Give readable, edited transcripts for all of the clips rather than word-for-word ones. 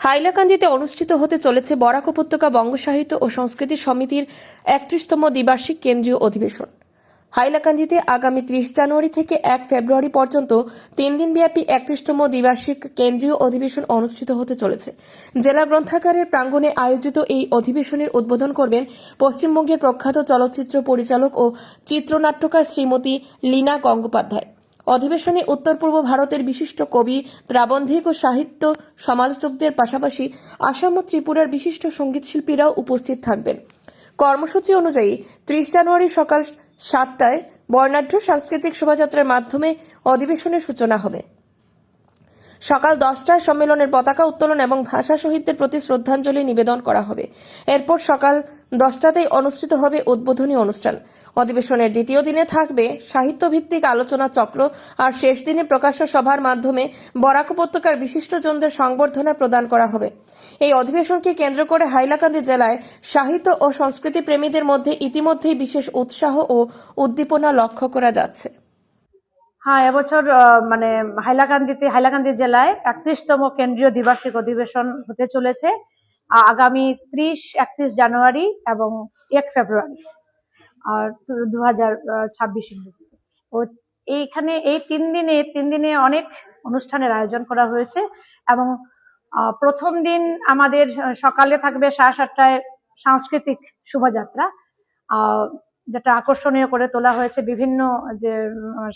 হাইলাকান্দিতে অনুষ্ঠিত হতে চলেছে বরাক উপত্যকা বঙ্গ সাহিত্য ও সংস্কৃতি সমিতির ৩১তম দ্বিবার্ষিক কেন্দ্রীয় অধিবেশন। হাইলাকান্দিতে আগামী ৩০ জানুয়ারি থেকে ১ ফেব্রুয়ারি পর্যন্ত ৩ দিনব্যাপী ৩১তম দ্বিবার্ষিক কেন্দ্রীয় অধিবেশন অনুষ্ঠিত হতে চলেছে। জেলা গ্রন্থাগারের প্রাঙ্গণে আয়োজিত এই অধিবেশনের উদ্বোধন করবেন পশ্চিমবঙ্গের প্রখ্যাত চলচ্চিত্র পরিচালক ও চিত্রনাট্যকার শ্রীমতী লীনা গঙ্গোপাধ্যায়। অধিবেশনে উত্তর পূর্ব ভারতের বিশিষ্ট কবি, প্রাবন্ধিক ও সাহিত্য সমালোচকদের পাশাপাশি আসাম ও ত্রিপুরার বিশিষ্ট সঙ্গীতশিল্পীরাও উপস্থিত থাকবেন। কর্মসূচি অনুযায়ী ৩০ জানুয়ারি সকাল ৭টায় বর্ণাঢ্য সাংস্কৃতিক শোভাযাত্রার মাধ্যমে অধিবেশনের সূচনা হবে। সকাল 10টায় সম্মেলনের পতাকা উত্তোলন এবং ভাষা শহীদদের প্রতি শ্রদ্ধাঞ্জলি নিবেদন করা হবে। এরপর সকাল 10টাতেই অনুষ্ঠিত হবে উদ্বোধনী অনুষ্ঠান। অধিবেশনের দ্বিতীয় দিনে থাকবে সাহিত্যভিত্তিক আলোচনা চক্র আর শেষ দিনে প্রকাশ্য সভার মাধ্যমে বরাক উপত্যকার বিশিষ্টজনদের সংবর্ধনা প্রদান করা হবে। এই অধিবেশনকে কেন্দ্র করে হাইলাকান্দি জেলায় সাহিত্য ও সংস্কৃতি প্রেমীদের মধ্যে ইতিমধ্যেই বিশেষ উৎসাহ ও উদ্দীপনা লক্ষ্য করা যাচ্ছে। হ্যাঁ, এবছর হাইলাকান্দি জেলায় ৩১তম কেন্দ্রীয় দ্বিবার্ষিক অধিবেশন হতে চলেছে আগামী ৩০-৩১ জানুয়ারি এবং ১ ফেব্রুয়ারি ২০২৬ ইংরেজিতে। এইখানে এই তিন দিনে অনেক অনুষ্ঠানের আয়োজন করা হয়েছে এবং প্রথম দিন আমাদের সকালে থাকবে ৭:৩০টায় সাংস্কৃতিক শোভাযাত্রা, যেটা আকর্ষণীয় করে তোলা হয়েছে। বিভিন্ন যে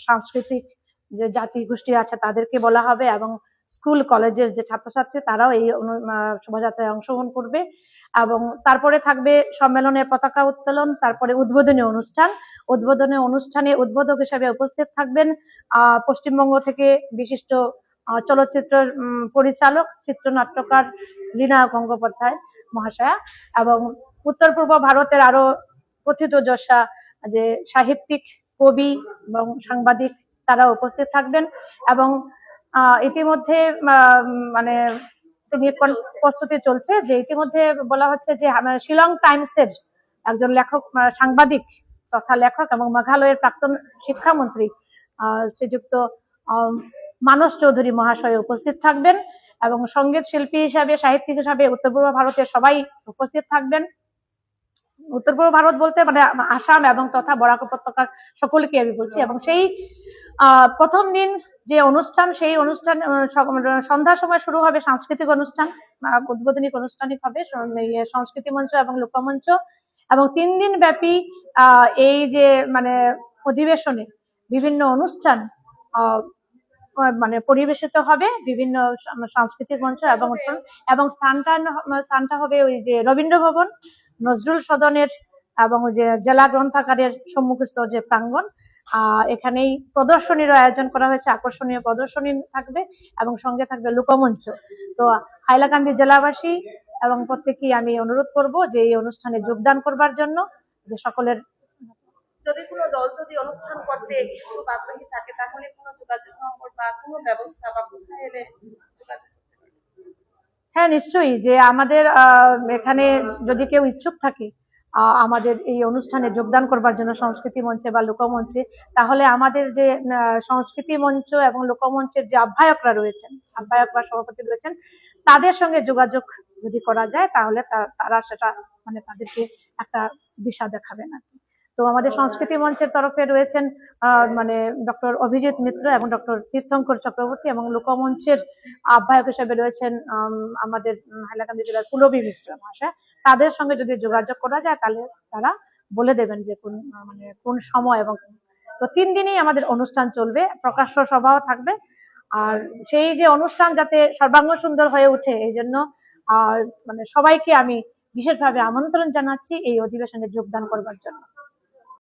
সাংস্কৃতিক যে জাতি গোষ্ঠী আছে তাদেরকে বলা হবে এবং স্কুল কলেজের যে ছাত্রছাত্রী তারাও এই শোভাযাত্রায় অংশগ্রহণ করবে। এবং তারপরে থাকবে সম্মেলনের পতাকা উত্তোলন, তারপরে উদ্বোধনী অনুষ্ঠানে উদ্বোধক হিসেবে উপস্থিত থাকবেন পশ্চিমবঙ্গ থেকে বিশিষ্ট চলচ্চিত্র পরিচালক, চিত্রনাট্যকার লীনা গঙ্গোপাধ্যায় মহাশয়া এবং উত্তর পূর্ব ভারতের আরো কথিত যশা যে সাহিত্যিক, কবি এবং সাংবাদিক তারা উপস্থিত থাকবেন। এবং ইতিমধ্যে প্রস্তুতি চলছে যে ইতিমধ্যে বলা হচ্ছে যে শিলং টাইমসের একজন লেখক, সাংবাদিক তথা লেখক এবং মেঘালয়ের প্রাক্তন শিক্ষামন্ত্রী শ্রীযুক্ত মানস চৌধুরী মহাশয় উপস্থিত থাকবেন এবং সঙ্গীত শিল্পী হিসাবে, সাহিত্যিক হিসাবে উত্তর পূর্ব ভারতের সবাই উপস্থিত থাকবেন। উত্তর পূর্ব ভারত বলতে আসাম এবং তথা বরাক উপত্যকার সকলকে আমি বলছি। এবং সেই প্রথম দিন যে অনুষ্ঠান, সেই অনুষ্ঠান সন্ধ্যার সময় শুরু হবে সাংস্কৃতিক অনুষ্ঠান, উদ্বোধনী অনুষ্ঠানিক হবে সংস্কৃতি মঞ্চ এবং লোকমঞ্চ। এবং ৩ দিন ব্যাপী এই যে অধিবেশনে বিভিন্ন অনুষ্ঠান পরিবেশিত হবে, বিভিন্ন সাংস্কৃতিক মঞ্চ এবং স্থানটা হবে ওই যে রবীন্দ্র ভবন, নজরুল সদনের এবং যে জেলা গ্রন্থাগারের সম্মুখস্থ যে প্রাঙ্গণ, এখানেই প্রদর্শনীর আয়োজন করা হয়েছে। আকর্ষণীয় প্রদর্শনী থাকবে এবং সঙ্গে থাকবে লোকমঞ্চ। তো হাইলাকান্দি জেলাবাসী এবং প্রত্যেকেই আমি অনুরোধ করব যে এই অনুষ্ঠানে যোগদান করবার জন্য। যে সকলের যদি কোনো দল যদি অনুষ্ঠান করতে ইচ্ছুক আগ্রহী থাকে তাহলে কোনো যোগাযোগ নম্বর বা কোনো ব্যবস্থা বা কোথায় এলে যোগাযোগ করতে পারবে? হ্যাঁ, নিশ্চয়ই। যে আমাদের এখানে যদি কেউ ইচ্ছুক থাকে আমাদের এই অনুষ্ঠানে যোগদান করবার জন্য সংস্কৃতি মঞ্চে বা লোকমঞ্চে, তাহলে আমাদের যে সংস্কৃতি মঞ্চ এবং লোকমঞ্চের যে আহ্বায়করা সভাপতি রয়েছেন তাদের সঙ্গে যোগাযোগ যদি করা যায় তাহলে তারা সেটা তাদেরকে একটা দিশা দেখাবে না। তো আমাদের সংস্কৃতি মঞ্চের তরফে রয়েছেন ডক্টর অভিজিৎ মিত্র এবং ডক্টর তীর্থঙ্কর চক্রবর্তী এবং লোকমঞ্চের আহ্বায়ক হিসেবে রয়েছেন আমাদের হাইলাকান্দি জেলার পুলবী মিশ্র মহাশয়। তাদের সঙ্গে যদি যোগাযোগ করা যায় তাহলে তারা বলে দেবেন যে কোন সময়। এবং তো 3 দিনই আমাদের অনুষ্ঠান চলবে, প্রকাশ্য সভাও থাকবে। আর সেই যে অনুষ্ঠান যাতে সর্বাঙ্গ সুন্দর হয়ে ওঠে এই জন্য সবাইকে আমি বিশেষভাবে আমন্ত্রণ জানাচ্ছি এই অধিবেশনে যোগদান করবার জন্য।